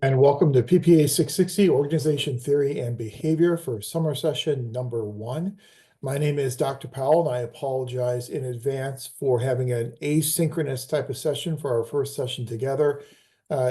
And welcome to PPA 660, Organization Theory and Behavior for summer session number 1. My name is Dr. Powell, and I apologize in advance for having an asynchronous type of session for our first session together.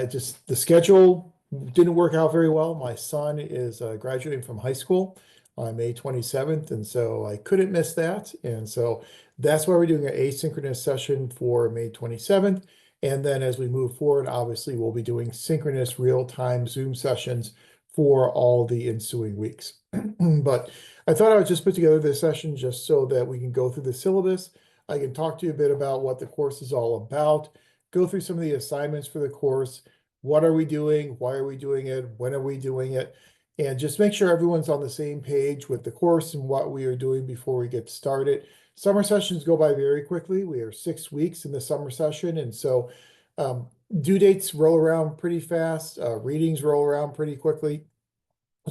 Just the schedule didn't work out very well. My son is graduating from high school on May 27th, and so I couldn't miss that. And so that's why we're doing an asynchronous session for May 27th. And then as we move forward, obviously, we'll be doing synchronous real-time Zoom sessions for all the ensuing weeks. But I thought I would just put together this session just so that we can go through the syllabus. I can talk to you a bit about what the course is all about, go through some of the assignments for the course. What are we doing? Why are we doing it? When are we doing it? And just make sure everyone's on the same page with the course and what we are doing before we get started. Summer sessions go by very quickly. We are 6 weeks in the summer session, and so due dates roll around pretty fast. Readings roll around pretty quickly.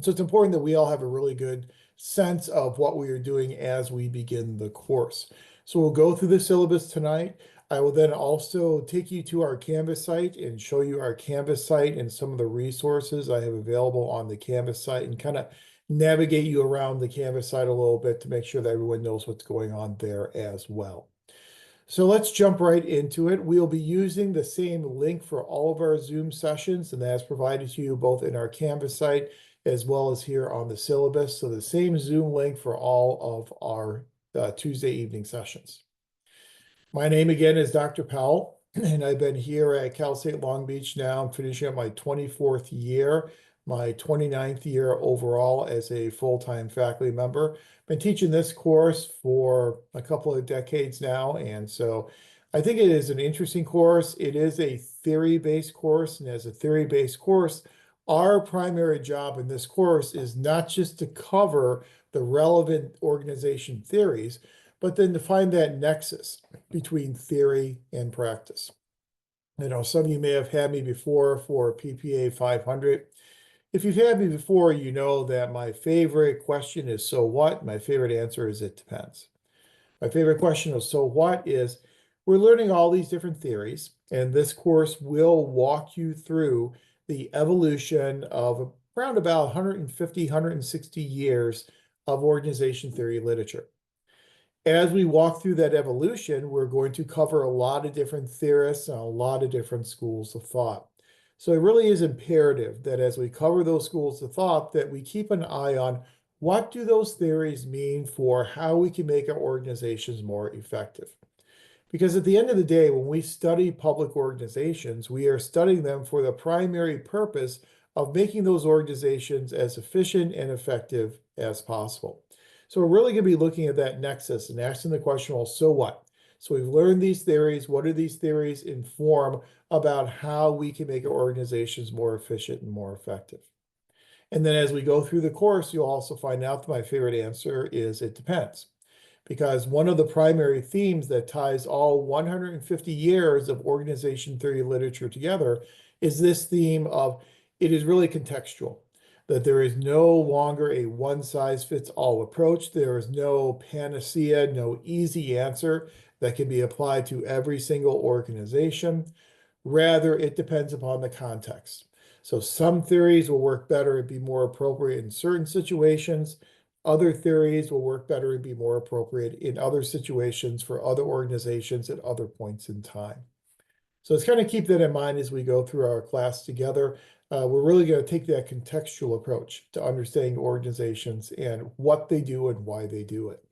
So it's important that we all have a really good sense of what we are doing as we begin the course. So we'll go through the syllabus tonight. I will then also take you to our Canvas site and show you our Canvas site and some of the resources I have available on the Canvas site and kind of navigate you around the Canvas site a little bit to make sure that everyone knows what's going on there as well. So let's jump right into it. We'll be using the same link for all of our Zoom sessions, and that's provided to you both in our Canvas site as well as here on the syllabus. So the same Zoom link for all of our Tuesday evening sessions. My name again is Dr. Powell, and I've been here at Cal State Long Beach now. I'm finishing up my 24th year, my 29th year overall as a full-time faculty member. Been teaching this course for a couple of decades now, and so I think it is an interesting course. It is a theory-based course, and as a theory-based course, our primary job in this course is not just to cover the relevant organization theories, but then to find that nexus between theory and practice. You know, some of you may have had me before for PPA 500. If you've had me before, you know that my favorite question is, so what? My favorite answer is, it depends. My favorite question of so what is, we're learning all these different theories, and this course will walk you through the evolution of around about 150, 160 years of organization theory literature. As we walk through that evolution, we're going to cover a lot of different theorists and a lot of different schools of thought. So it really is imperative that as we cover those schools of thought, that we keep an eye on what do those theories mean for how we can make our organizations more effective. Because at the end of the day, when we study public organizations, we are studying them for the primary purpose of making those organizations as efficient and effective as possible. So we're really going to be looking at that nexus and asking the question, well, so what? So we've learned these theories. What do these theories inform about how we can make our organizations more efficient and more effective? And then as we go through the course, you'll also find out that my favorite answer is it depends. Because one of the primary themes that ties all 150 years of organization theory literature together is this theme of it is really contextual, that there is no longer a one-size-fits-all approach. There is no panacea, no easy answer that can be applied to every single organization. Rather, it depends upon the context. So some theories will work better and be more appropriate in certain situations. Other theories will work better and be more appropriate in other situations for other organizations at other points in time. So let's kind of keep that in mind as we go through our class together. We're really going to take that contextual approach to understanding organizations and what they do and why they do it.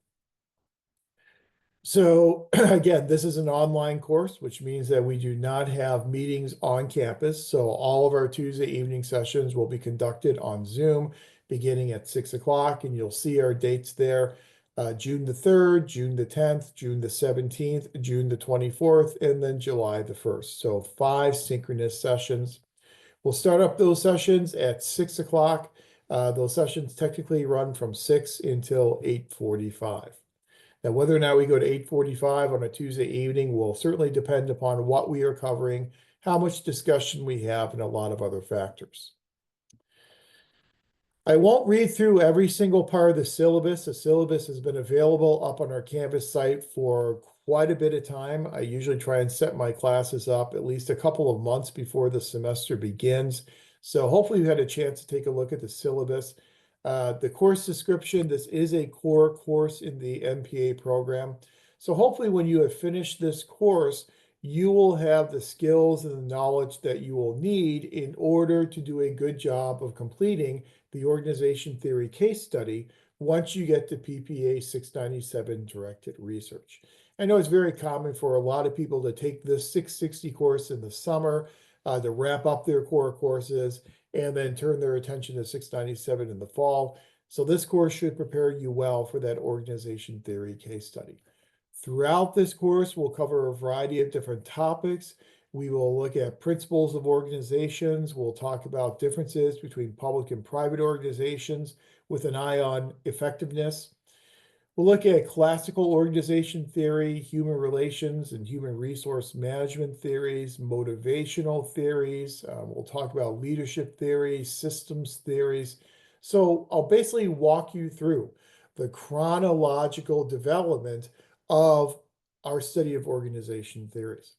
So again, this is an online course, which means that we do not have meetings on campus. So all of our Tuesday evening sessions will be conducted on Zoom beginning at 6 o'clock, and you'll see our dates there. June the 3rd, June the 10th, June the 17th, June the 24th, and then July the 1st. So 5 synchronous sessions. We'll start up those sessions at 6 o'clock. Those sessions technically run from 6 until 8:45. Now, whether or not we go to 8:45 on a Tuesday evening will certainly depend upon what we are covering, how much discussion we have, and a lot of other factors. I won't read through every single part of the syllabus. The syllabus has been available up on our Canvas site for quite a bit of time. I usually try and set my classes up at least a couple of months before the semester begins. So hopefully you had a chance to take a look at the syllabus. The course description, this is a core course in the MPA program. So hopefully when you have finished this course, you will have the skills and the knowledge that you will need in order to do a good job of completing the organization theory case study once you get to PPA 697 directed research. I know it's very common for a lot of people to take this 660 course in the summer to wrap up their core courses and then turn their attention to 697 in the fall. So this course should prepare you well for that organization theory case study. Throughout this course, we'll cover a variety of different topics. We will look at principles of organizations. We'll talk about differences between public and private organizations with an eye on effectiveness. We'll look at classical organization theory, human relations and human resource management theories, motivational theories. We'll talk about leadership theories, systems theories. So I'll basically walk you through the chronological development of our study of organization theories.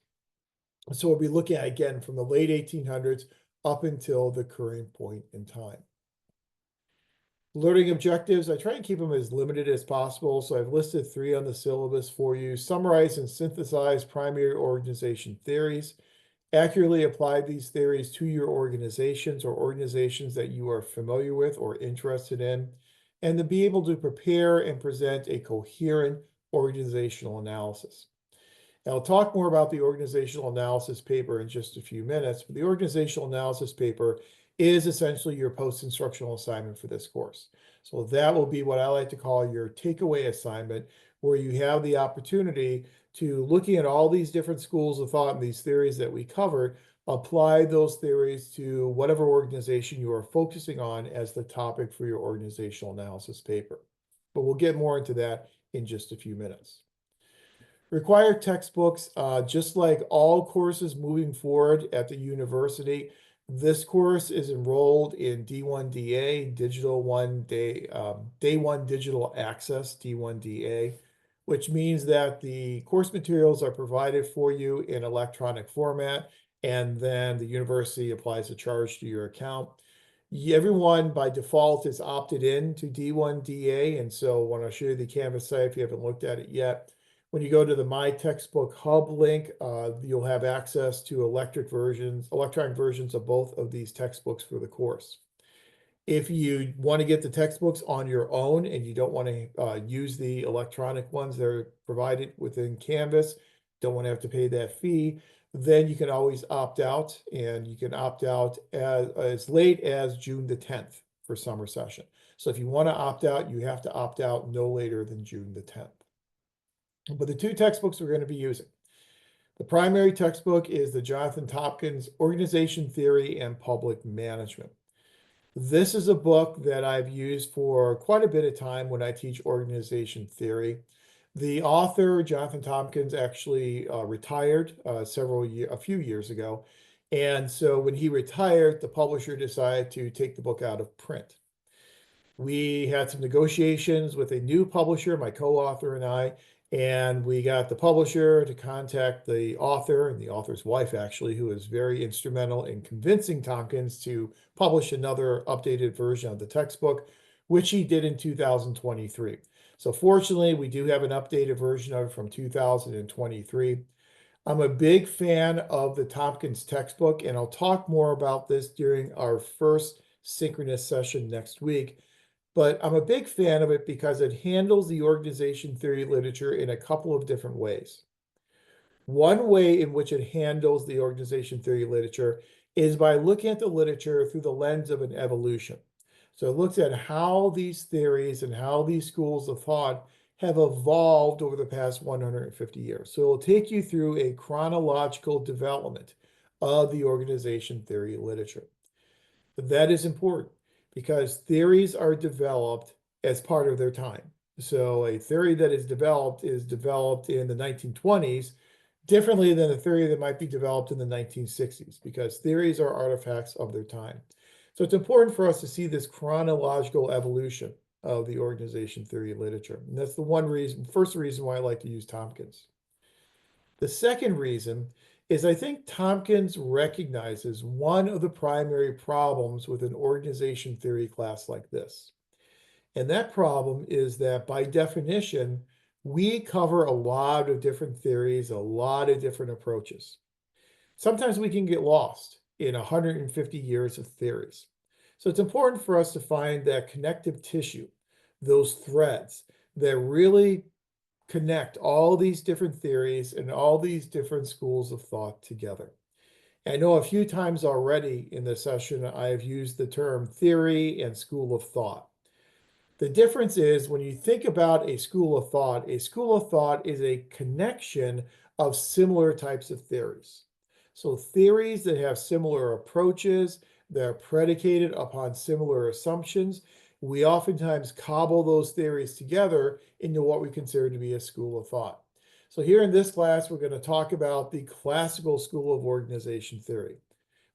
So we'll be looking at, again, from the late 1800s up until the current point in time. Learning objectives, I try and keep them as limited as possible. So I've listed 3 on the syllabus for you. Summarize and synthesize primary organization theories. Accurately apply these theories to your organizations or organizations that you are familiar with or interested in. And to be able to prepare and present a coherent organizational analysis. Now, I'll talk more about the organizational analysis paper in just a few minutes, but the organizational analysis paper is essentially your post-instructional assignment for this course. So that will be what I like to call your takeaway assignment, where you have the opportunity to, looking at all these different schools of thought and these theories that we covered, apply those theories to whatever organization you are focusing on as the topic for your organizational analysis paper. But we'll get more into that in just a few minutes. Required textbooks, just like all courses moving forward at the university, this course is enrolled in D1DA, Digital One Day, Day One Digital Access, D1DA, which means that the course materials are provided for you in electronic format, and then the university applies a charge to your account. Everyone by default is opted in to D1DA, and so when I show you the Canvas site, if you haven't looked at it yet, when you go to the My Textbook Hub link, you'll have access to electronic versions of both of these textbooks for the course. If you want to get the textbooks on your own and you don't want to use the electronic ones that are provided within Canvas, don't want to have to pay that fee, then you can always opt out, and you can opt out as late as June the 10th for summer session. So if you want to opt out, you have to opt out no later than June the 10th. But the 2 textbooks we're going to be using. The primary textbook is the Jonathan Tompkins Organization Theory and Public Management. This is a book that I've used for quite a bit of time when I teach organization theory. The author, Jonathan Tompkins, actually retired a few years ago. And so when he retired, the publisher decided to take the book out of print. We had some negotiations with a new publisher, my co-author and I, and we got the publisher to contact the author and the author's wife, actually, who was very instrumental in convincing Tompkins to publish another updated version of the textbook, which he did in 2023. So fortunately, we do have an updated version of it from 2023. I'm a big fan of the Tompkins textbook, and I'll talk more about this during our first synchronous session next week. But I'm a big fan of it because it handles the organization theory literature in a couple of different ways. One way in which it handles the organization theory literature is by looking at the literature through the lens of an evolution. So it looks at how these theories and how these schools of thought have evolved over the past 150 years. So it'll take you through a chronological development of the organization theory literature. That is important, because theories are developed as part of their time. So a theory that is developed in the 1920s differently than a theory that might be developed in the 1960s, because theories are artifacts of their time. So it's important for us to see this chronological evolution of the organization theory literature. And that's the first reason why I like to use Tompkins. The second reason is I think Tompkins recognizes one of the primary problems with an organization theory class like this. And that problem is that by definition, we cover a lot of different theories, a lot of different approaches. Sometimes we can get lost in 150 years of theories. So it's important for us to find that connective tissue, those threads that really connect all these different theories and all these different schools of thought together. I know a few times already in this session, I have used the term theory and school of thought. The difference is when you think about a school of thought is a connection of similar types of theories. So theories that have similar approaches, that are predicated upon similar assumptions, we oftentimes cobble those theories together into what we consider to be a school of thought. So here in this class, we're going to talk about the classical school of organization theory.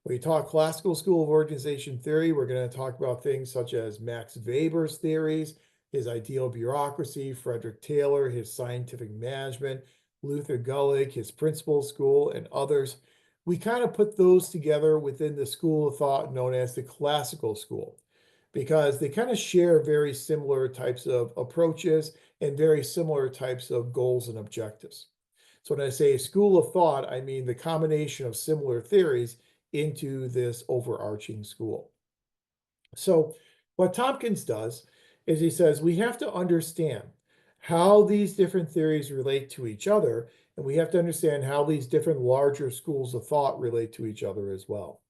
When we talk classical school of organization theory, we're going to talk about things such as Max Weber's theories, his ideal bureaucracy, Frederick Taylor, his scientific management, Luther Gulick, his principal school, and others. We kind of put those together within the school of thought known as the classical school because they kind of share very similar types of approaches and very similar types of goals and objectives. So when I say school of thought, I mean the combination of similar theories into this overarching school. So what Tompkins does is he says we have to understand how these different theories relate to each other, and we have to understand how these different larger schools of thought relate to each other as well.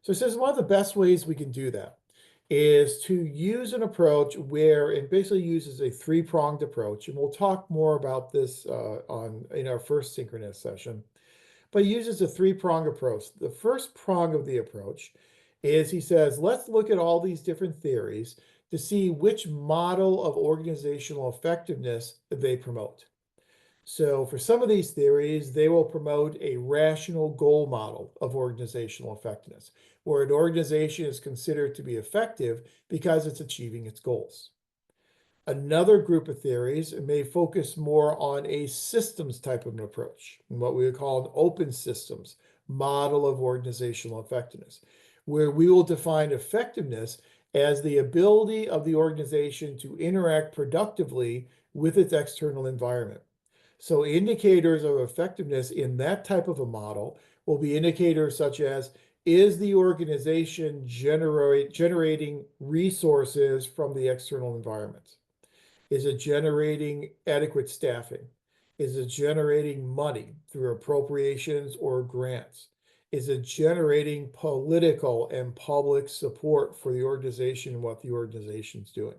So he says one of the best ways we can do that is to use an approach where it basically uses a three-pronged approach, and we'll talk more about this in our first synchronous session, but he uses a three-pronged approach. The first prong of the approach is he says, let's look at all these different theories to see which model of organizational effectiveness they promote. So for some of these theories, they will promote a rational goal model of organizational effectiveness, where an organization is considered to be effective because it's achieving its goals. Another group of theories may focus more on a systems type of an approach, what we would call an open systems model of organizational effectiveness, where we will define effectiveness as the ability of the organization to interact productively with its external environment. So indicators of effectiveness in that type of a model will be indicators such as, is the organization generating resources from the external environment? Is it generating adequate staffing? Is it generating money through appropriations or grants? Is it generating political and public support for the organization and what the organization's doing?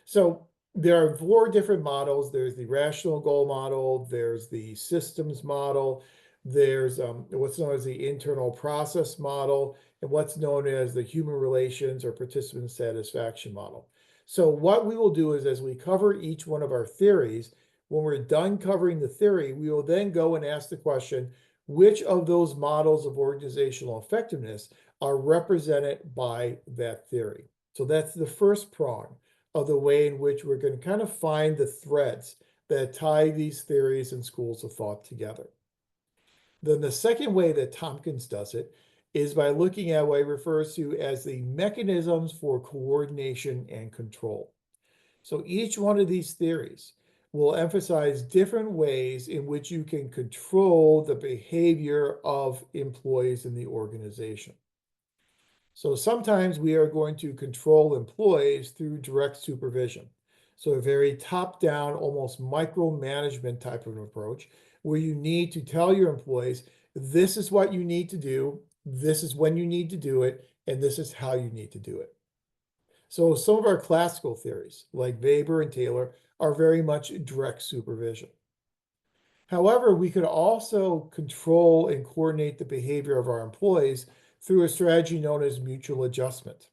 So there are four different models. There's the rational goal model, there's the systems model, there's what's known as the internal process model, and what's known as the human relations or participant satisfaction model. So what we will do is as we cover each one of our theories, when we're done covering the theory, we will then go and ask the question, which of those models of organizational effectiveness are represented by that theory? So that's the first prong of the way in which we're going to kind of find the threads that tie these theories and schools of thought together. Then the second way that Tompkins does it is by looking at what he refers to as the mechanisms for coordination and control. So each one of these theories will emphasize different ways in which you can control the behavior of employees in the organization. So sometimes we are going to control employees through direct supervision. So a very top-down, almost micromanagement type of an approach where you need to tell your employees, this is what you need to do, this is when you need to do it, and this is how you need to do it. So some of our classical theories, like Weber and Taylor, are very much direct supervision. However, we could also control and coordinate the behavior of our employees through a strategy known as mutual adjustment.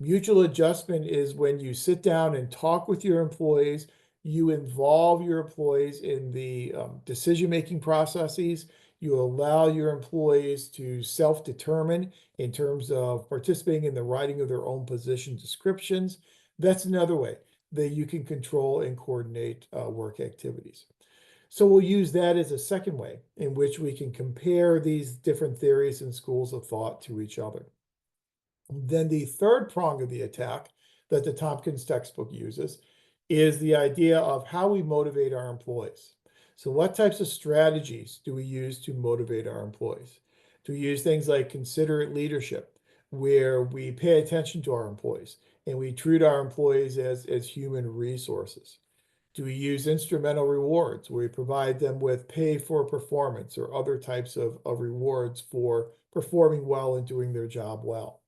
Mutual adjustment is when you sit down and talk with your employees, you involve your employees in the decision-making processes, you allow your employees to self-determine in terms of participating in the writing of their own position descriptions. That's another way that you can control and coordinate work activities. So we'll use that as a second way in which we can compare these different theories and schools of thought to each other. Then the third prong of the attack that the Tompkins textbook uses is the idea of how we motivate our employees. So what types of strategies do we use to motivate our employees? Do we use things like considerate leadership, where we pay attention to our employees and we treat our employees as human resources? Do we use instrumental rewards, where we provide them with pay for performance or other types of rewards for performing well and doing their job well?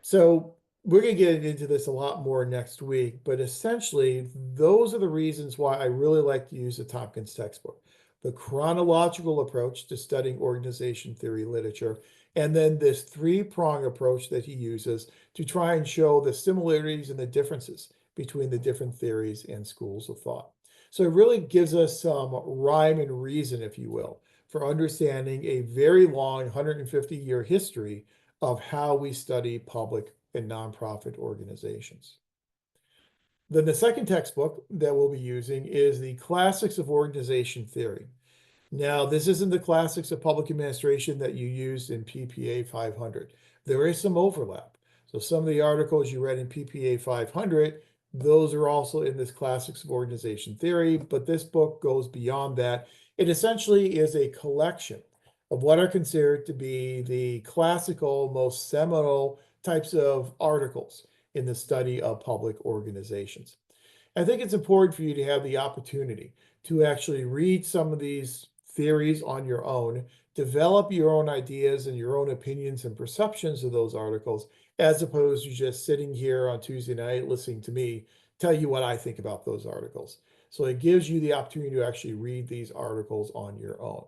So we're going to get into this a lot more next week, but essentially, those are the reasons why I really like to use the Tompkins textbook. The chronological approach to studying organization theory literature, and then this three-prong approach that he uses to try and show the similarities and the differences between the different theories and schools of thought. So it really gives us some rhyme and reason, if you will, for understanding a very long 150-year history of how we study public and nonprofit organizations. Then the second textbook that we'll be using is the Classics of Organization Theory. Now, this isn't the classics of public administration that you used in PPA 500. There is some overlap. So some of the articles you read in PPA 500, those are also in this classics of organization theory, but this book goes beyond that. It essentially is a collection of what are considered to be the classical, most seminal types of articles in the study of public organizations. I think it's important for you to have the opportunity to actually read some of these theories on your own, develop your own ideas and your own opinions and perceptions of those articles, as opposed to just sitting here on Tuesday night listening to me tell you what I think about those articles. So it gives you the opportunity to actually read these articles on your own.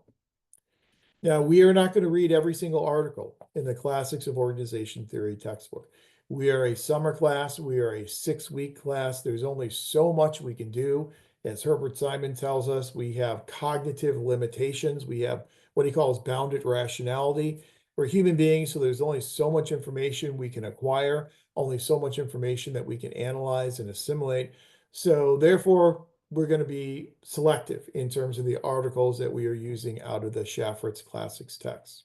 Now, we are not going to read every single article in the Classics of Organization Theory textbook. We are a summer class. We are a 6-week class. There's only so much we can do. As Herbert Simon tells us, we have cognitive limitations. We have what he calls bounded rationality. We're human beings, so there's only so much information we can acquire, only so much information that we can analyze and assimilate. So therefore, we're going to be selective in terms of the articles that we are using out of the Shaffert's Classics text.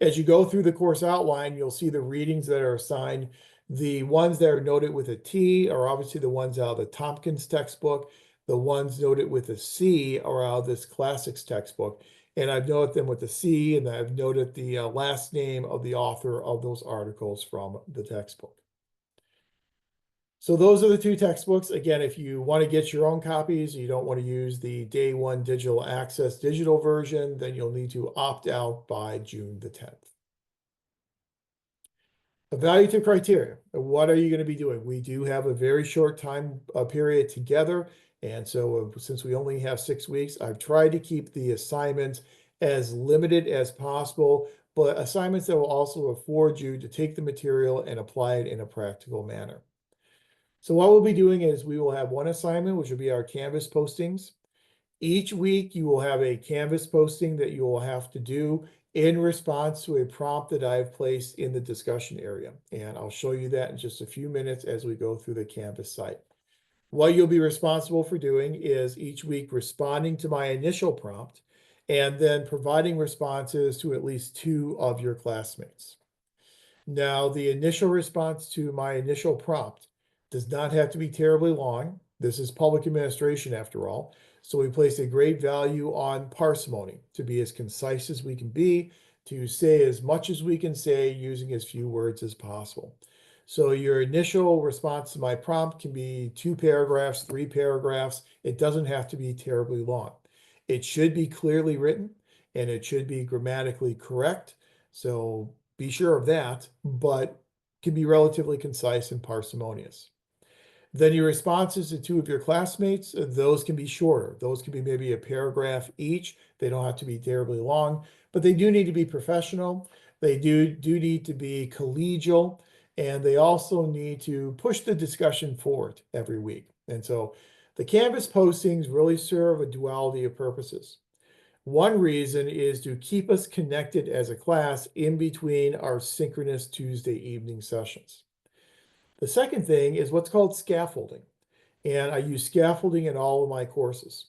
As you go through the course outline, you'll see the readings that are assigned. The ones that are noted with a T are obviously the ones out of the Tompkins textbook. The ones noted with a C are out of this Classics textbook. And I've noted them with a C, and I've noted the last name of the author of those articles from the textbook. So those are the two textbooks. Again, if you want to get your own copies, you don't want to use the day one digital access digital version, then you'll need to opt out by June the 10th. Evaluative criteria. What are you going to be doing? We do have a very short time period together. And so since we only have 6 weeks, I've tried to keep the assignments as limited as possible, but assignments that will also afford you to take the material and apply it in a practical manner. So what we'll be doing is we will have one assignment, which will be our Canvas postings. Each week, you will have a Canvas posting that you will have to do in response to a prompt that I've placed in the discussion area. And I'll show you that in just a few minutes as we go through the Canvas site. What you'll be responsible for doing is each week responding to my initial prompt and then providing responses to at least 2 of your classmates. Now, the initial response to my initial prompt does not have to be terribly long. This is public administration after all. So we place a great value on parsimony, to be as concise as we can be, to say as much as we can say using as few words as possible. So your initial response to my prompt can be 2 paragraphs, 3 paragraphs. It doesn't have to be terribly long. It should be clearly written and it should be grammatically correct. So be sure of that, but can be relatively concise and parsimonious. Then your responses to 2 of your classmates, those can be shorter. Those can be maybe a paragraph each. They don't have to be terribly long, but they do need to be professional. They do need to be collegial, and they also need to push the discussion forward every week. And so the Canvas postings really serve a duality of purposes. One reason is to keep us connected as a class in between our synchronous Tuesday evening sessions. The second thing is what's called scaffolding, and I use scaffolding in all of my courses.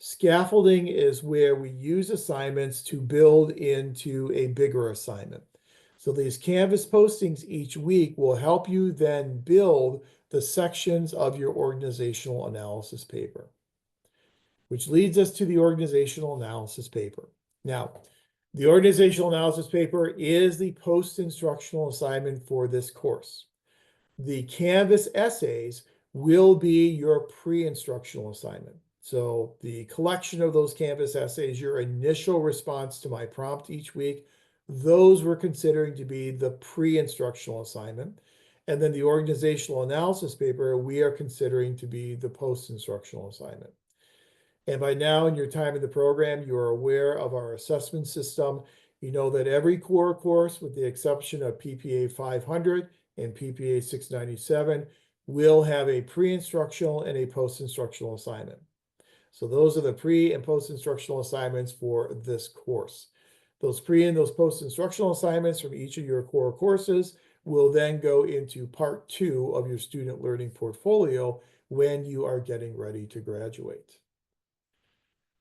Scaffolding is where we use assignments to build into a bigger assignment. So these Canvas postings each week will help you then build the sections of your organizational analysis paper, which leads us to the organizational analysis paper. Now, the organizational analysis paper is the post-instructional assignment for this course. The Canvas essays will be your pre-instructional assignment. So the collection of those Canvas essays, your initial response to my prompt each week, those we're considering to be the pre-instructional assignment. And then the organizational analysis paper, we are considering to be the post-instructional assignment. And by now in your time in the program, you are aware of our assessment system. You know that every core course, with the exception of PPA 500 and PPA 697, will have a pre-instructional and a post-instructional assignment. So those are the pre and post-instructional assignments for this course. Those pre and those post-instructional assignments from each of your core courses will then go into part 2 of your student learning portfolio when you are getting ready to graduate.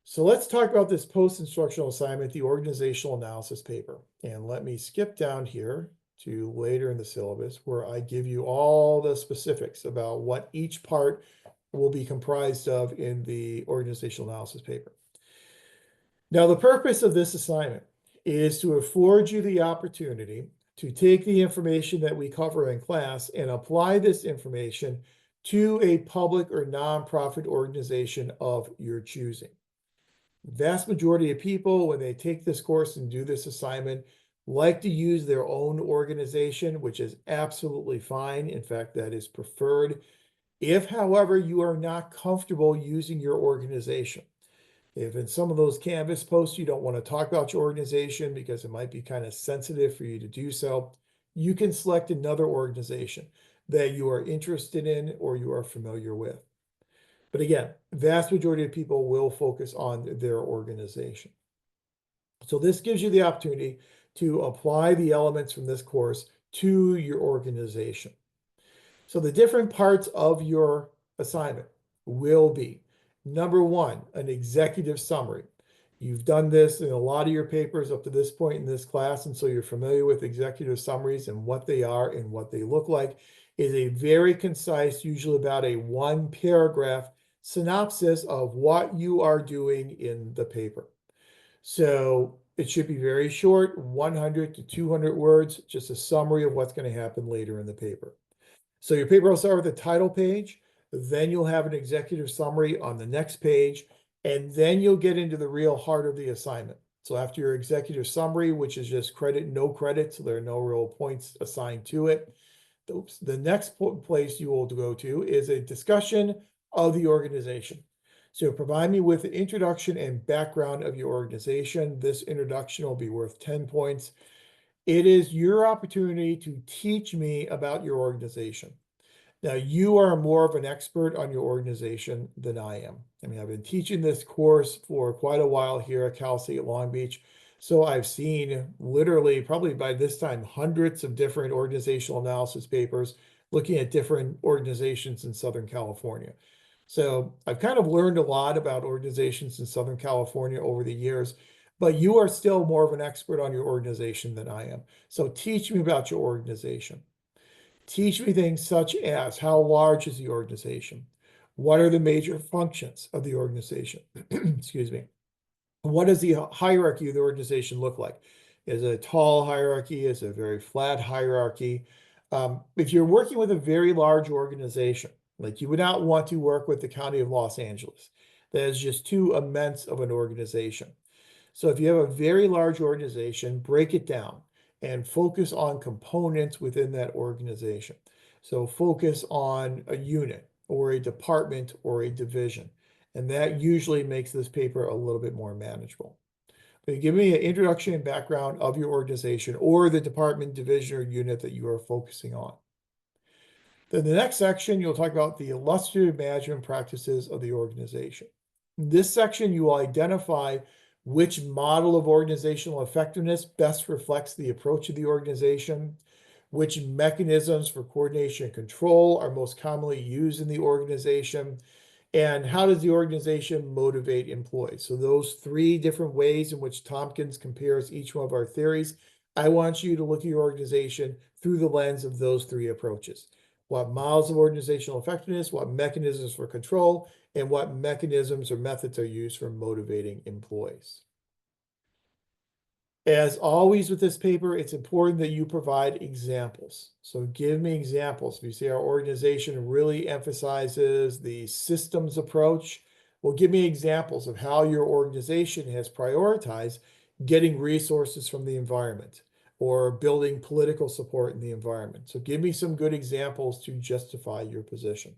So let's talk about this post-instructional assignment, the organizational analysis paper. And let me skip down here to later in the syllabus where I give you all the specifics about what each part will be comprised of in the organizational analysis paper. Now, the purpose of this assignment is to afford you the opportunity to take the information that we cover in class and apply this information to a public or nonprofit organization of your choosing. The vast majority of people, when they take this course and do this assignment, like to use their own organization, which is absolutely fine. In fact, that is preferred. If, however, you are not comfortable using your organization, if in some of those Canvas posts you don't want to talk about your organization because it might be kind of sensitive for you to do so, you can select another organization that you are interested in or you are familiar with. But again, vast majority of people will focus on their organization. So this gives you the opportunity to apply the elements from this course to your organization. So the different parts of your assignment will be, number one, an executive summary. You've done this in a lot of your papers up to this point in this class, and so you're familiar with executive summaries and what they are and what they look like. Is a very concise, usually about a 1-paragraph synopsis of what you are doing in the paper. So it should be very short, 100 to 200 words, just a summary of what's going to happen later in the paper. So your paper will start with the title page, then you'll have an executive summary on the next page, and then you'll get into the real heart of the assignment. So after your executive summary, which is just credit, no credit, so there are no real points assigned to it, the next place you will go to is a discussion of the organization. So provide me with an introduction and background of your organization. This introduction will be worth 10 points. It is your opportunity to teach me about your organization. Now, you are more of an expert on your organization than I am. I mean, I've been teaching this course for quite a while here at Cal State Long Beach. So I've seen literally, probably by this time, hundreds of different organizational analysis papers looking at different organizations in Southern California. So I've kind of learned a lot about organizations in Southern California over the years, but you are still more of an expert on your organization than I am. So teach me about your organization. Teach me things such as how large is the organization? What are the major functions of the organization? Excuse me. What does the hierarchy of the organization look like? Is it a tall hierarchy? Is it a very flat hierarchy? If you're working with a very large organization, like you would not want to work with the County of Los Angeles. That is just too immense of an organization. So if you have a very large organization, break it down and focus on components within that organization. So focus on a unit or a department or a division. And that usually makes this paper a little bit more manageable. But give me an introduction and background of your organization or the department, division, or unit that you are focusing on. Then the next section, you'll talk about the illustrative management practices of the organization. In this section, you will identify which model of organizational effectiveness best reflects the approach of the organization, which mechanisms for coordination and control are most commonly used in the organization, And how does the organization motivate employees? So those three different ways in which Tompkins compares each one of our theories. I want you to look at your organization through the lens of those three approaches. What models of organizational effectiveness, what mechanisms for control, and what mechanisms or methods are used for motivating employees. As always with this paper, it's important that you provide examples. So give me examples. If you see our organization really emphasizes the systems approach, well, give me examples of how your organization has prioritized getting resources from the environment or building political support in the environment. So give me some good examples to justify your position.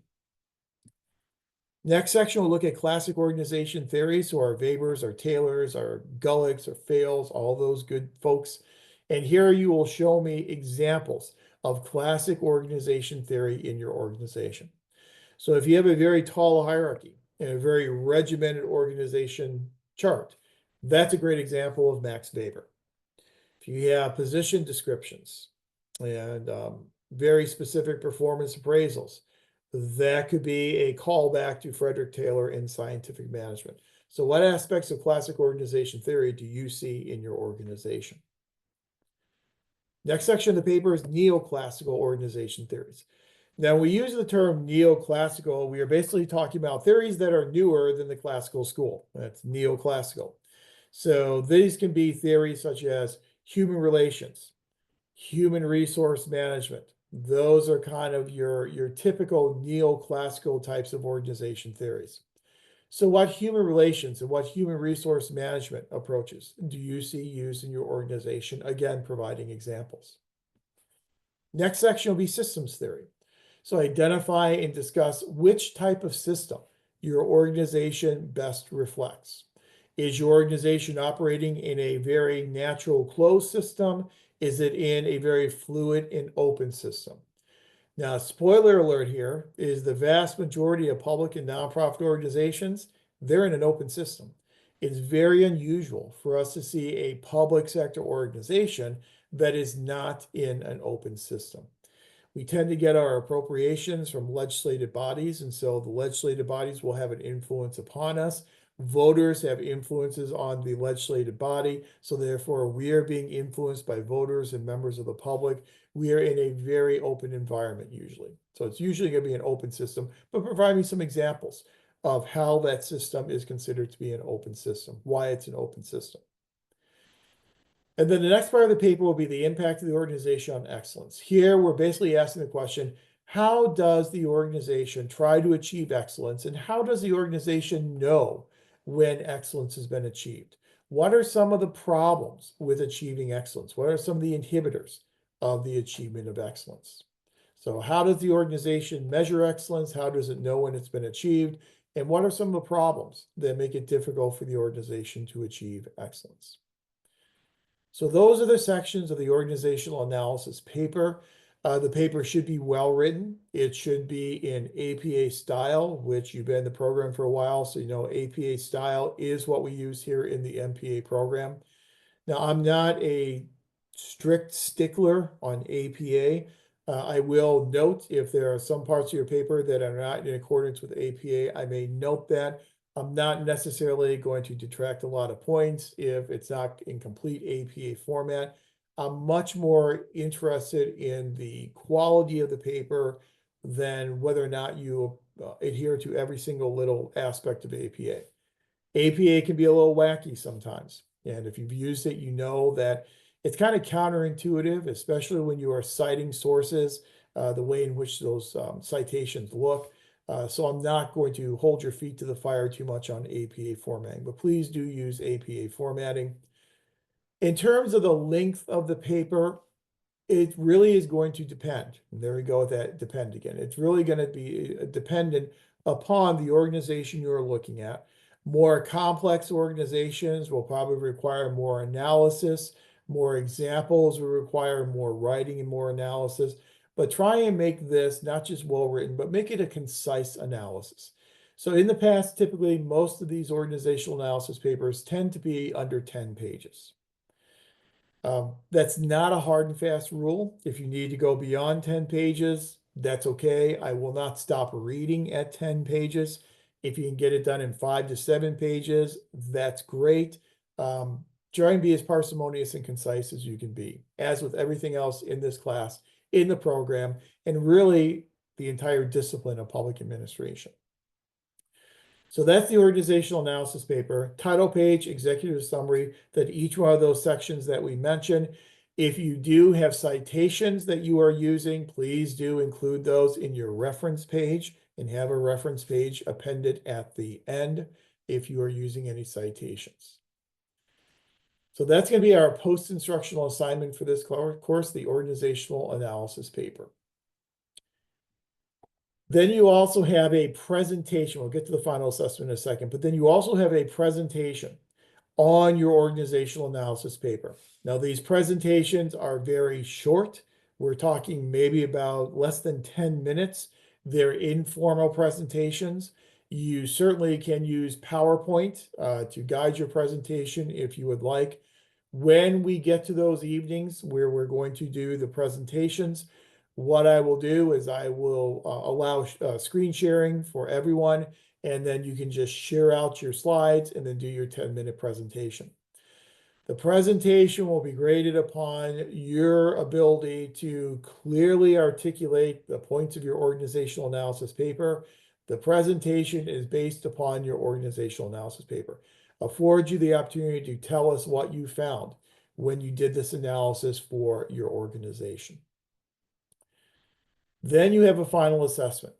Next section, we'll look at classic organization theories. So our Webers, our Taylors, our Gulicks, our Fales, all those good folks. And here you will show me examples of classic organization theory in your organization. So if you have a very tall hierarchy and a very regimented organization chart, that's a great example of Max Weber. If you have position descriptions and very specific performance appraisals, that could be a callback to Frederick Taylor in scientific management. So what aspects of classic organization theory do you see in your organization? Next section of the paper is neoclassical organization theories. Now, we use the term neoclassical. We are basically talking about theories that are newer than the classical school. That's neoclassical. So these can be theories such as human relations, human resource management. Those are kind of your typical neoclassical types of organization theories. So what human relations and what human resource management approaches do you see used in your organization? Again, providing examples. Next section will be systems theory. So identify and discuss which type of system your organization best reflects. Is your organization operating in a very natural closed system? Is it in a very fluid and open system? Now, spoiler alert here is the vast majority of public and nonprofit organizations, they're in an open system. It's very unusual for us to see a public sector organization that is not in an open system. We tend to get our appropriations from legislative bodies, and so the legislative bodies will have an influence upon us. Voters have influences on the legislative body, so therefore we are being influenced by voters and members of the public. We are in a very open environment usually. So it's usually going to be an open system, but provide me some examples of how that system is considered to be an open system, why it's an open system. And then the next part of the paper will be the impact of the organization on excellence. Here, we're basically asking the question, how does the organization try to achieve excellence, and how does the organization know when excellence has been achieved? What are some of the problems with achieving excellence? What are some of the inhibitors of the achievement of excellence? So how does the organization measure excellence? How does it know when it's been achieved? And what are some of the problems that make it difficult for the organization to achieve excellence? So those are the sections of the organizational analysis paper. The paper should be well written. It should be in APA style, which you've been in the program for a while, so you know APA style is what we use here in the MPA program. Now, I'm not a strict stickler on APA. I will note if there are some parts of your paper that are not in accordance with APA, I may note that. I'm not necessarily going to detract a lot of points if it's not in complete APA format. I'm much more interested in the quality of the paper than whether or not you adhere to every single little aspect of APA. APA can be a little wacky sometimes. And if you've used it, you know that it's kind of counterintuitive, especially when you are citing sources, the way in which those citations look. So I'm not going to hold your feet to the fire too much on APA formatting, but please do use APA formatting. In terms of the length of the paper, it really is going to depend. And there we go with that depend again. It's really going to be dependent upon the organization you're looking at. More complex organizations will probably require more analysis. More examples will require more writing and more analysis. But try and make this not just well written, but make it a concise analysis. So in the past, typically, most of these organizational analysis papers tend to be under 10 pages. That's not a hard and fast rule. If you need to go beyond 10 pages, that's okay. I will not stop reading at 10 pages. If you can get it done in 5 to 7 pages, that's great. Try and be as parsimonious and concise as you can be, as with everything else in this class, in the program, and really the entire discipline of public administration. So that's the organizational analysis paper, title page, executive summary, that each one of those sections that we mentioned. If you do have citations that you are using, please do include those in your reference page and have a reference page appended at the end if you are using any citations. So that's going to be our post-instructional assignment for this course, the organizational analysis paper. Then you also have a presentation. We'll get to the final assessment in a second, but then you also have a presentation on your organizational analysis paper. Now, these presentations are very short. We're talking maybe about less than 10 minutes. They're informal presentations. You certainly can use PowerPoint to guide your presentation if you would like. When we get to those evenings where we're going to do the presentations, what I will do is I will allow screen sharing for everyone, and then you can just share out your slides and then do your 10-minute presentation. The presentation will be graded upon your ability to clearly articulate the points of your organizational analysis paper. The presentation is based upon your organizational analysis paper. Affords you the opportunity to tell us what you found when you did this analysis for your organization. Then you have a final assessment.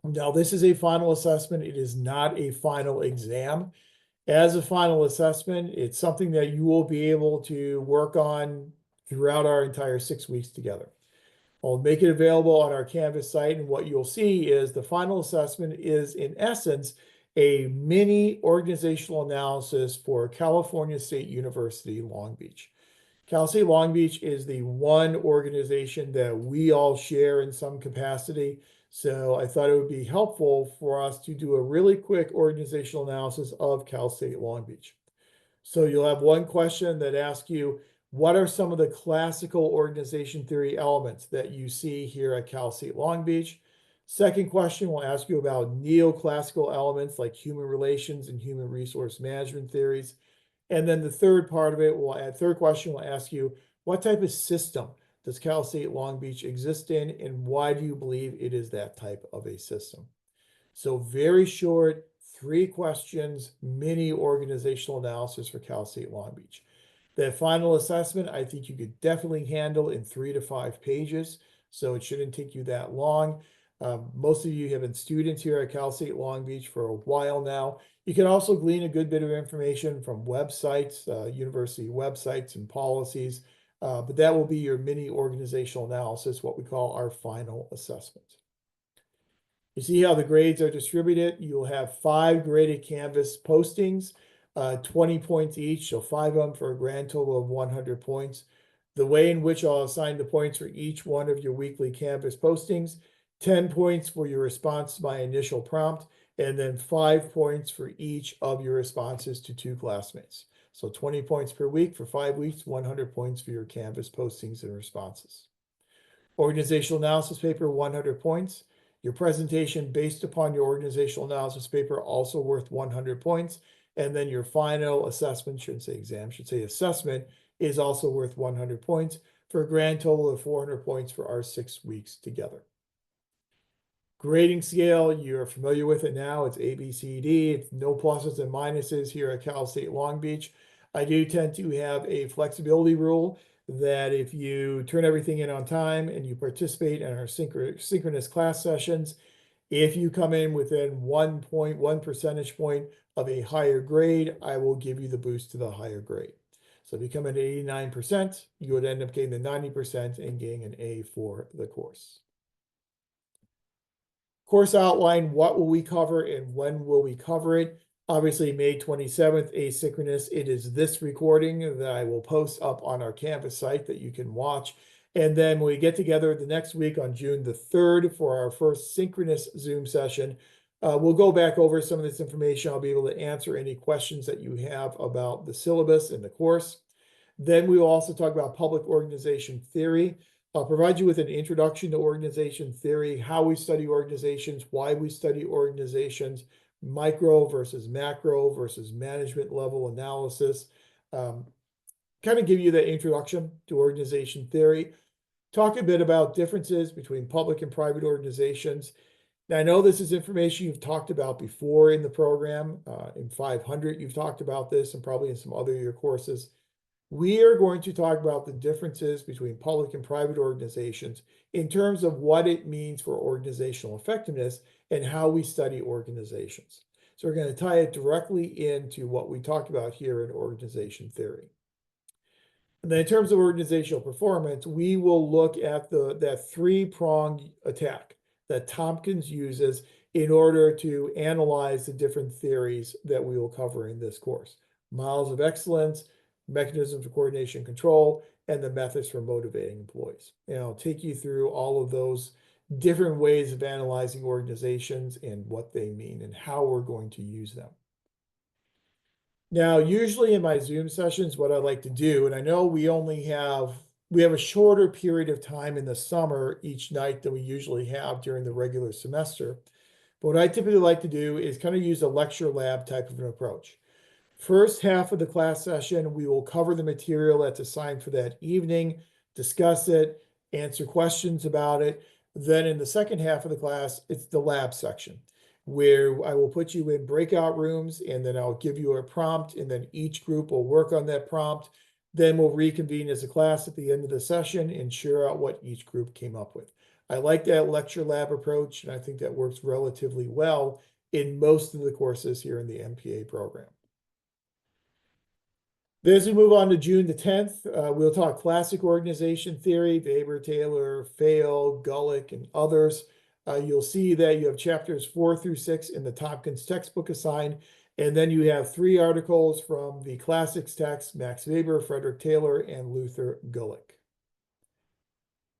Now, this is a final assessment. It is not a final exam. As a final assessment, it's something that you will be able to work on throughout our entire 6 weeks together. I'll make it available on our Canvas site, and what you'll see is the final assessment is, in essence, a mini organizational analysis for California State University, Long Beach. Cal State Long Beach is the one organization that we all share in some capacity. So I thought it would be helpful for us to do a really quick organizational analysis of Cal State Long Beach. So you'll have one question that asks you, what are some of the classical organization theory elements that you see here at Cal State Long Beach? Second question will ask you about neoclassical elements like human relations and human resource management theories. And then the third question will ask you, what type of system does Cal State Long Beach exist in, and why do you believe it is that type of a system? So very short, 3 questions, mini organizational analysis for Cal State Long Beach. That final assessment, I think you could definitely handle in 3 to 5 pages, so it shouldn't take you that long. Most of you have been students here at Cal State Long Beach for a while now. You can also glean a good bit of information from websites, university websites and policies, but that will be your mini organizational analysis, what we call our final assessment. You see how the grades are distributed. You'll have 5 graded Canvas postings, 20 points each, so 5 of them for a grand total of 100 points. The way in which I'll assign the points for each one of your weekly Canvas postings: 10 points for your response to my initial prompt, and then 5 points for each of your responses to 2 classmates. So 20 points per week for 5 weeks, 100 points for your Canvas postings and responses. Organizational analysis paper, 100 points. Your presentation based upon your organizational analysis paper, also worth 100 points. And then your final assessment, shouldn't say exam, should say assessment, is also worth 100 points for a grand total of 400 points for our 6 weeks together. Grading scale, you're familiar with it now. It's ABCD. It's no pluses and minuses here at Cal State Long Beach. I do tend to have a flexibility rule that if you turn everything in on time and you participate in our synchronous class sessions, if you come in within 1 percentage point of a higher grade, I will give you the boost to the higher grade. So if you come in at 89%, you would end up getting the 90% and getting an A for the course. Course outline, what will we cover and when will we cover it? Obviously, May 27th, asynchronous. It is this recording that I will post up on our Canvas site that you can watch. And then when we get together the next week on June the 3rd for our first synchronous Zoom session, we'll go back over some of this information. I'll be able to answer any questions that you have about the syllabus and the course. Then we will also talk about public organization theory. I'll provide you with an introduction to organization theory, how we study organizations, why we study organizations, micro versus macro versus management level analysis. Um, Kind of give you the introduction to organization theory, talk a bit about differences between public and private organizations. Now, I know this is information you've talked about before in the program. In 500, you've talked about this, and probably in some other of your courses. We are going to talk about the differences between public and private organizations in terms of what it means for organizational effectiveness and how we study organizations. So we're going to tie it directly into what we talked about here in organization theory. And then in terms of organizational performance, we will look at that three-pronged attack that Tompkins uses in order to analyze the different theories that we will cover in this course. Models of excellence, mechanisms for coordination and control, and the methods for motivating employees. And I'll take you through all of those different ways of analyzing organizations and what they mean and how we're going to use them. Now, usually in my Zoom sessions, what I like to do, and I know we have a shorter period of time in the summer each night than we usually have during the regular semester. But what I typically like to do is kind of use a lecture lab type of an approach. First half of the class session, we will cover the material that's assigned for that evening, discuss it, answer questions about it. Then in the second half of the class, it's the lab section, where I will put you in breakout rooms, and then I'll give you a prompt, and then each group will work on that prompt. Then we'll reconvene as a class at the end of the session and share out what each group came up with. I like that lecture lab approach, and I think that works relatively well in most of the courses here in the MPA program. Then as we move on to June the 10th, we'll talk classic organization theory, Weber, Taylor, Fayol, Gulick, and others. You'll see that you have chapters 4 through 6 in the Tompkins textbook assigned, and then you have 3 articles from the classics text, Max Weber, Frederick Taylor, and Luther Gulick.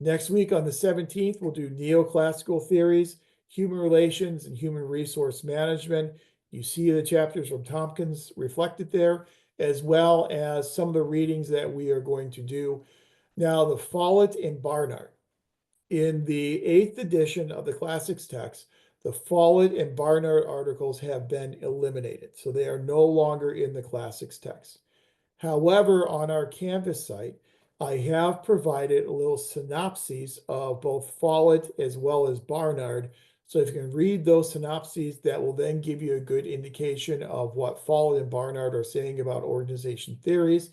Next week on the 17th, we'll do neoclassical theories, human relations, and human resource management. You see the chapters from Tompkins reflected there, as well as some of the readings that we are going to do. Now, the Follett and Barnard. In the 8th edition of the classics text, the Follett and Barnard articles have been eliminated, so they are no longer in the classics text. However, on our Canvas site, I have provided a little synopses of both Follett as well as Barnard. So if you can read those synopses, that will then give you a good indication of what Follett and Barnard are saying about organization theories.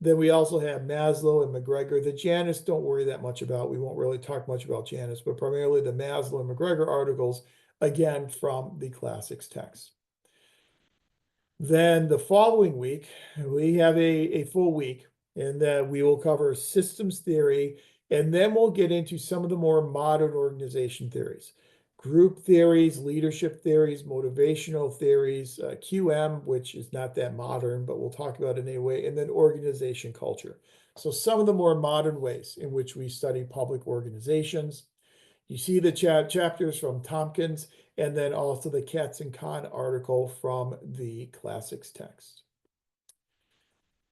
Then we also have Maslow and McGregor. The Janus, don't worry that much about. We won't really talk much about Janus, but primarily the Maslow and McGregor articles, again, from the classics text. Then the following week, we have a full week, and we will cover systems theory, and then we'll get into some of the more modern organization theories. Group theories, leadership theories, motivational theories, QM, which is not that modern, but we'll talk about it anyway, and then organization culture. So some of the more modern ways in which we study public organizations. You see the chapters from Tompkins, and then also the Katz and Kahn article from the classics text.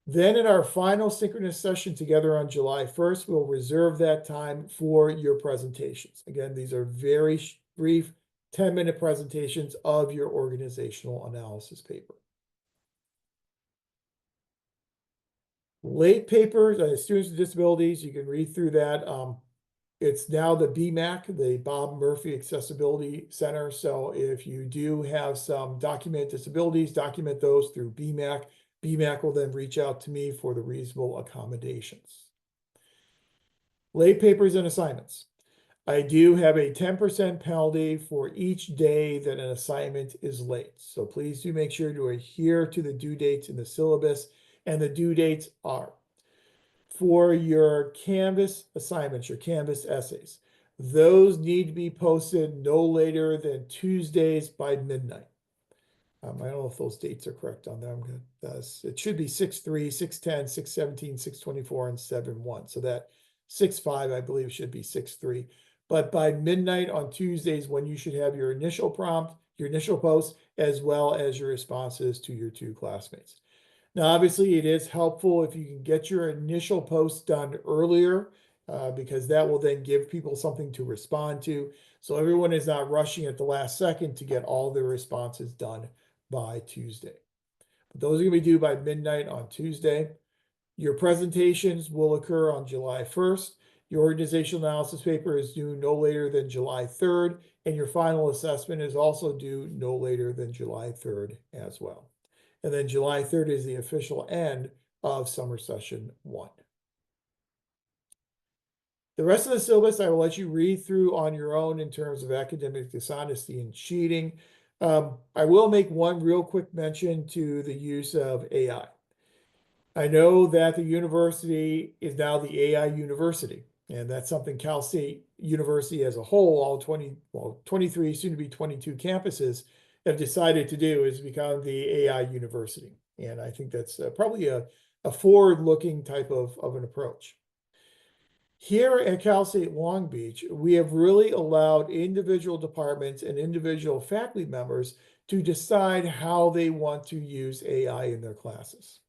Then in our final synchronous session together on July 1st, we'll reserve that time for your presentations. Again, these are very brief 10-minute presentations of your organizational analysis paper. Late papers, students with disabilities, you can read through that. It's now the BMAC, the Bob Murphy Accessibility Center. So if you do have some documented disabilities, document those through BMAC. BMAC will then reach out to me for the reasonable accommodations. Late papers and assignments. I do have a 10% penalty for each day that an assignment is late. So please do make sure to adhere to the due dates in the syllabus, and the due dates are for your Canvas assignments, your Canvas essays. Those need to be posted no later than Tuesdays by midnight. I don't know if those dates are correct on there. I'm good. It should be 6/3, 6/10, 6/17, 6/24, and 7/1. So that 6/5, I believe, should be 6/3. But by midnight on Tuesdays, when you should have your initial prompt, your initial post, as well as your responses to your 2 classmates. Now, obviously, it is helpful if you can get your initial post done earlier because that will then give people something to respond to. So everyone is not rushing at the last second to get all their responses done by Tuesday. But those are going to be due by midnight on Tuesday. Your presentations will occur on July 1st. Your organizational analysis paper is due no later than July 3rd, and your final assessment is also due no later than July 3rd as well. And then July 3rd is the official end of summer session 1. The rest of the syllabus I will let you read through on your own in terms of academic dishonesty and cheating. I will make one real quick mention to the use of AI. I know that the university is now the AI university, and that's something Cal State University as a whole, all 23, soon to be 22 campuses have decided to do, is become the AI university. And I think that's probably a forward-looking type of an approach. Here at Cal State Long Beach, we have really allowed individual departments and individual faculty members to decide how they want to use AI in their classes.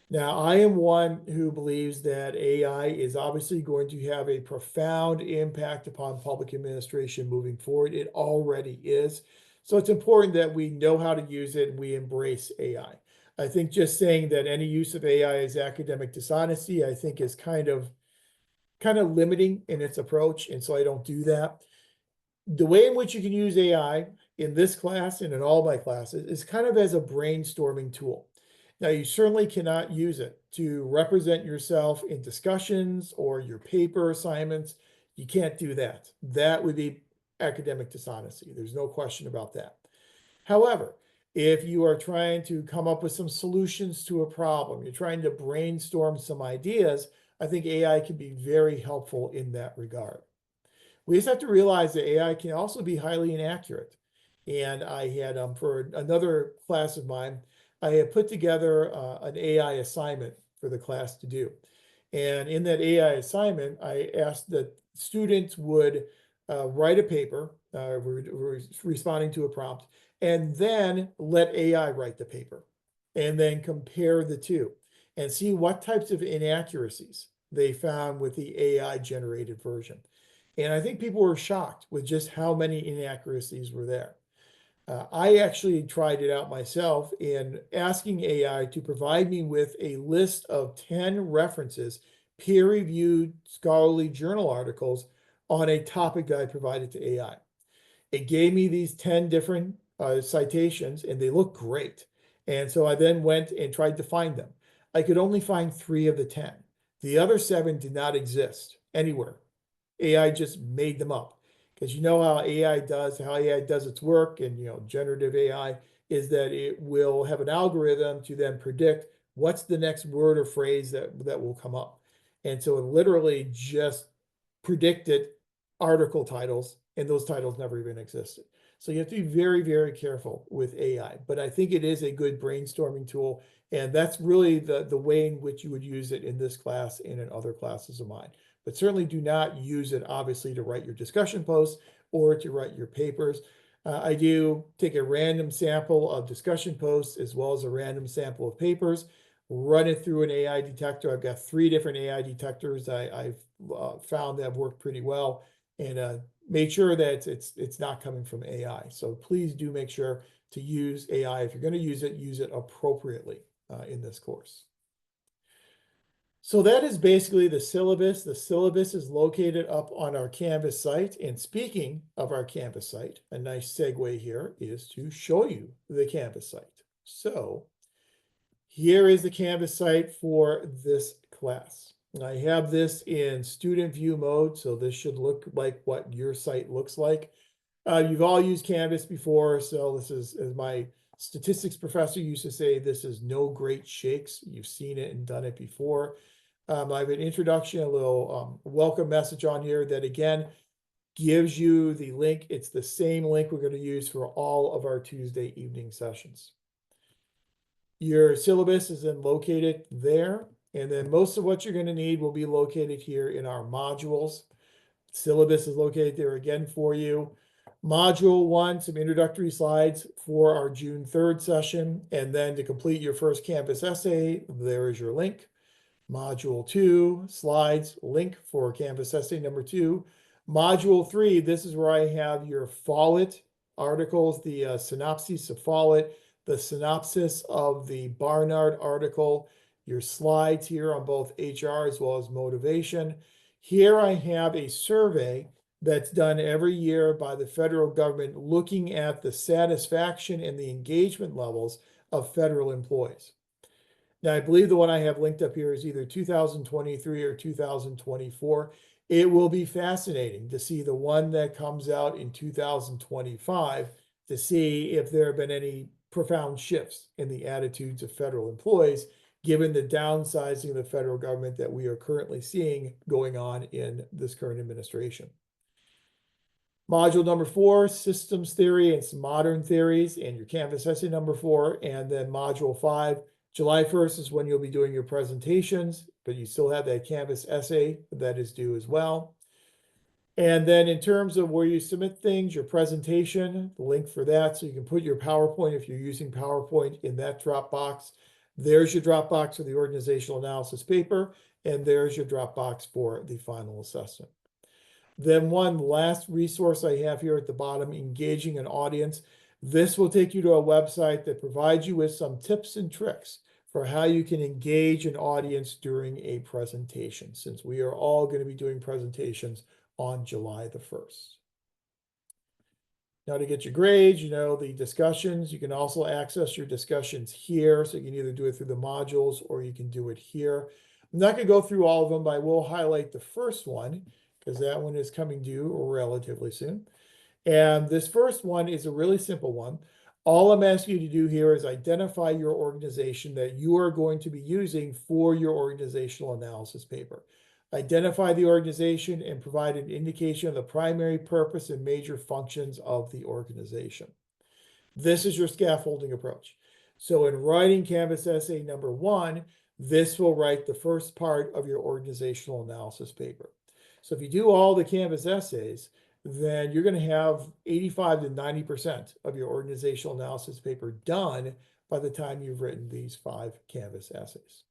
Now, I am one who believes that AI is obviously going to have a profound impact upon public administration moving forward. It already is. So it's important that we know how to use it and we embrace AI. I think just saying that any use of AI is academic dishonesty, I think is kind of limiting in its approach. And so I don't do that. The way in which you can use AI in this class and in all my classes is kind of as a brainstorming tool. Now, you certainly cannot use it to represent yourself in discussions or your paper assignments. You can't do that. That would be academic dishonesty. There's no question about that. However, if you are trying to come up with some solutions to a problem, you're trying to brainstorm some ideas, I think AI can be very helpful in that regard. We just have to realize that AI can also be highly inaccurate. And I had, for another class of mine, I had put together an AI assignment for the class to do. And in that AI assignment, I asked that students would write a paper, responding to a prompt, and then let AI write the paper, and then compare the two and see what types of inaccuracies they found with the AI generated version. And I think people were shocked with just how many inaccuracies were there. I actually tried it out myself in asking AI to provide me with a list of 10 references, peer-reviewed scholarly journal articles on a topic that I provided to AI. It gave me these 10 different citations, and they look great. And so I then went and tried to find them. I could only find 3 of the 10. The other 7 did not exist anywhere. AI just made them up. Because you know how AI does its work, and generative AI is that it will have an algorithm to then predict what's the next word or phrase that will come up. And so it literally just predicted article titles, and those titles never even existed. So you have to be very, very careful with AI. But I think it is a good brainstorming tool, and that's really the way in which you would use it in this class and in other classes of mine. But certainly do not use it, obviously, to write your discussion posts or to write your papers. I do take a random sample of discussion posts as well as a random sample of papers, run it through an AI detector. I've got 3 different AI detectors I've found that have worked pretty well, and made sure that it's not coming from AI. So please do make sure to use AI. If you're going to use it appropriately in this course. So that is basically the syllabus. The syllabus is located up on our Canvas site. And speaking of our Canvas site, a nice segue here is to show you the Canvas site. So here is the Canvas site for this class. And I have this in student view mode, so this should look like what your site looks like. You've all used Canvas before, so this is, as my statistics professor used to say, this is no great shakes. You've seen it and done it before. I have an introduction, a little welcome message on here that, again, gives you the link. It's the same link we're going to use for all of our Tuesday evening sessions. Your syllabus is then located there, and then most of what you're going to need will be located here in our modules. Syllabus is located there again for you. Module 1, some introductory slides for our June 3rd session, and then to complete your first Canvas essay, there is your link. Module 2, slides, link for Canvas essay number 2. Module 3, this is where I have your Follett articles, the synopsis of Follett, the synopsis of the Barnard article, your slides here on both HR as well as motivation. Here I have a survey that's done every year by the federal government looking at the satisfaction and the engagement levels of federal employees. Now, I believe the one I have linked up here is either 2023 or 2024. It will be fascinating to see the one that comes out in 2025 to see if there have been any profound shifts in the attitudes of federal employees, given the downsizing of the federal government that we are currently seeing going on in this current administration. Module number 4, systems theory and some modern theories, and your Canvas essay number 4, and then module 5, July 1st is when you'll be doing your presentations, but you still have that Canvas essay that is due as well. And then in terms of where you submit things, your presentation, the link for that, so you can put your PowerPoint, if you're using PowerPoint, in that Dropbox. There's your Dropbox for the organizational analysis paper, and there's your Dropbox for the final assessment. Then one last resource I have here at the bottom, engaging an audience. This will take you to a website that provides you with some tips and tricks for how you can engage an audience during a presentation, since we are all going to be doing presentations on July the 1st. Now, to get your grades, the discussions, you can also access your discussions here. So you can either do it through the modules or you can do it here. I'm not going to go through all of them, but I will highlight the first one because that one is coming due relatively soon. And this first one is a really simple one. All I'm asking you to do here is identify your organization that you are going to be using for your organizational analysis paper. Identify the organization and provide an indication of the primary purpose and major functions of the organization. This is your scaffolding approach. So in writing Canvas essay number 1, this will write the first part of your organizational analysis paper. So if you do all the Canvas essays, then you're going to have 85 to 90% of your organizational analysis paper done by the time you've written these 5 Canvas essays.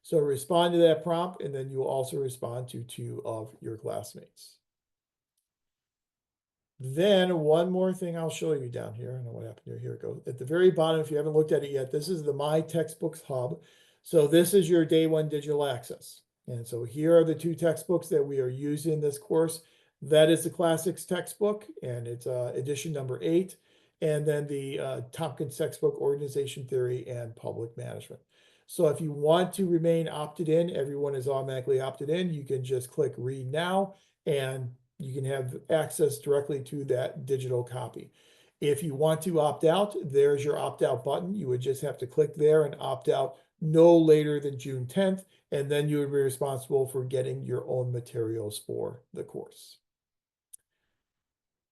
So respond to that prompt, and then you will also respond to 2 of your classmates. Then one more thing I'll show you down here. I don't know what happened here. Here it goes. At the very bottom, if you haven't looked at it yet, this is the My Textbooks Hub. So this is your day 1 digital access. And so here are the 2 textbooks that we are using in this course. That is the classics textbook, and it's edition number 8. And then the Tompkins textbook, Organization Theory and Public Management. So if you want to remain opted in, everyone is automatically opted in. You can just click Read Now, and you can have access directly to that digital copy. If you want to opt out, there's your opt out button. You would just have to click there and opt out no later than June 10th, and then you would be responsible for getting your own materials for the course.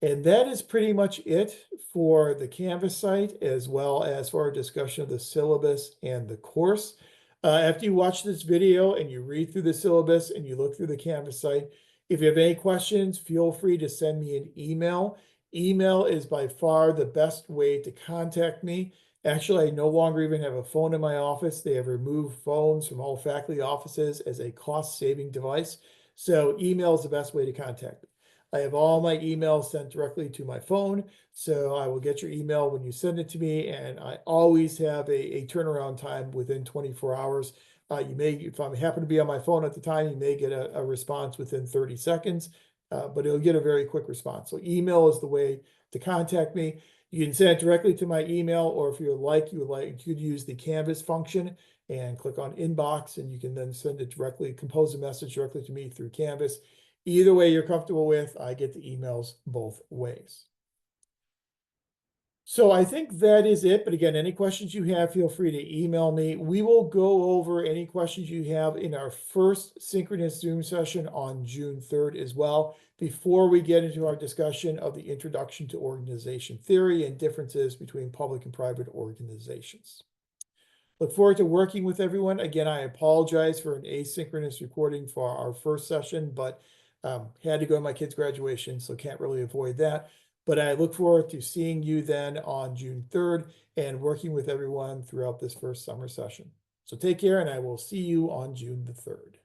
And that is pretty much it for the Canvas site, as well as for our discussion of the syllabus and the course. After you watch this video and you read through the syllabus and you look through the Canvas site, if you have any questions, feel free to send me an email. Email is by far the best way to contact me. Actually, I no longer even have a phone in my office. They have removed phones from all faculty offices as a cost-saving device. So email is the best way to contact me. I have all my emails sent directly to my phone, so I will get your email when you send it to me, and I always have a turnaround time within 24 hours. You may, if I happen to be on my phone at the time, you may get a response within 30 seconds, but it'll get a very quick response. So email is the way to contact me. You can send it directly to my email, or if you could use the Canvas function and click on inbox, and you can then send it directly, compose a message directly to me through Canvas. Either way you're comfortable with, I get the emails both ways. So I think that is it. But again, any questions you have, feel free to email me. We will go over any questions you have in our first synchronous Zoom session on June 3rd as well, before we get into our discussion of the introduction to organization theory and differences between public and private organizations. Look forward to working with everyone. Again, I apologize for an asynchronous recording for our first session, but had to go to my kid's graduation, so can't really avoid that. But I look forward to seeing you then on June 3rd and working with everyone throughout this first summer session. So take care, and I will see you on June the 3rd.